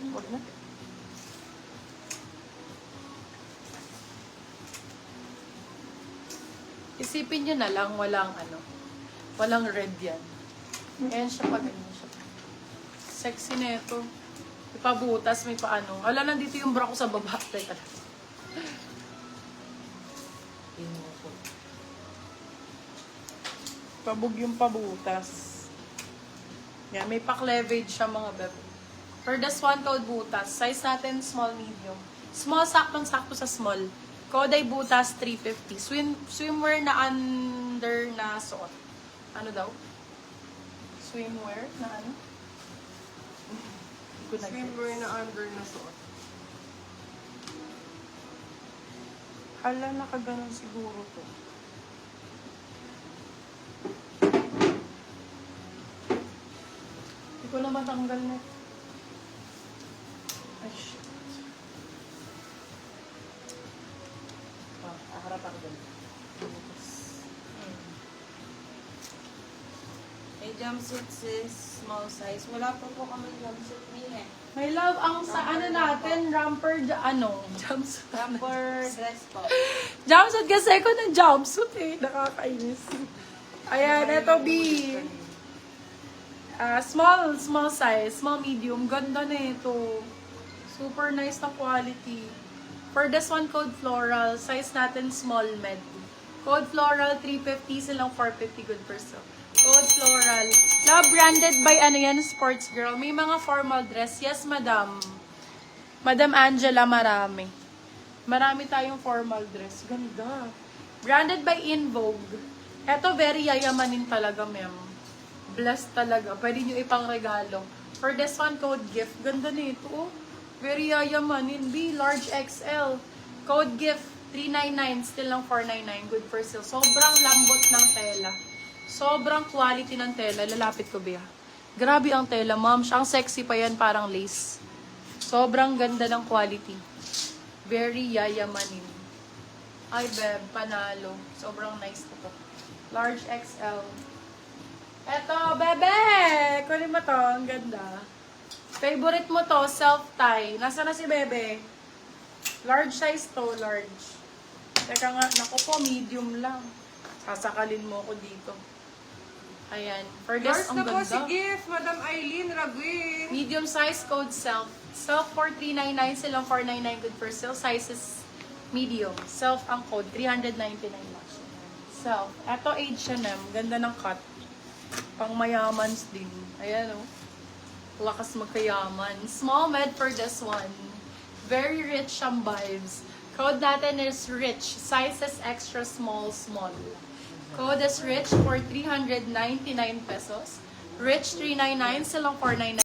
Huwag na. Isipin nyo na lang, walang red yan. Ayan siya pa, ganyan siya. Sexy na ito. May pabutas, may paano. Ala, nandito yung bra ko sa baba. Teka lang. Pabog yung pabutas. Yan, may pa-cleavage siya mga bebe. For the swan code butas, size natin small, medium. Small, saktong-sakto sa small. Code ay butas 350. Swimwear na under na suot. Ano daw? Swimwear na ano? Swimwear na under na suot. Hala, nakaganon siguro to. Hindi ko na matanggal na. Ay, shit. Harap ako dun. May jumpsuit sis, small size. Wala pa po kami jumpsuit niya. My love, ang sa ano natin, jumpsuit. Jumper dress po. Jumpsuit kasi ako ng jumpsuit eh. Nakakainis. Ayan, eto B. Small size, small medium. Ganda na ito. Super nice na quality. For this one, code floral. Size natin small med. Code floral 350, silang 450 good per so. Code floral. Love branded by Sports Girl. May mga formal dress. Yes, madam. Madam Angela, marami. Marami tayong formal dress. Ganda. Branded by In Vogue. Eto, very yayamanin talaga, ma'am. Blessed talaga. Pwede nyo ipang regalo. For this one, code gift. Ganda nito, oh. Very yayamanin. B, large XL. Code gift, 399. Still lang 499. Good for sale. Sobrang lambot ng tela. Sobrang quality ng tela. Lalapit ko, Bea. Grabe ang tela, ma'am. Ang sexy pa yan, parang lace. Sobrang ganda ng quality. Very yayamanin. Ay, beb, panalo. Sobrang nice to. Large XL. Eto, bebe! Kunin mo to. Ang ganda. Favorite mo to, self-tie. Nasaan na si bebe? Large size to, large. Teka nga, naku po, medium lang. Sasakalin mo ko dito. Ayan. For this, Yours ang na po ganda. si gift, Madam Eileen Raguin. Medium size, code self. Self for 399, silang 499 good for sale. Sizes medium. Self ang code, 399 lang. Self. Eto, H&M. Ganda ng cut. Pang mayamans din. Ayan, oh. Lakas magkayaman. Small med for this one. Very rich ang vibes. Code natin is rich. Sizes extra small, small. Code is rich for 399 pesos. Rich 399, silang 499.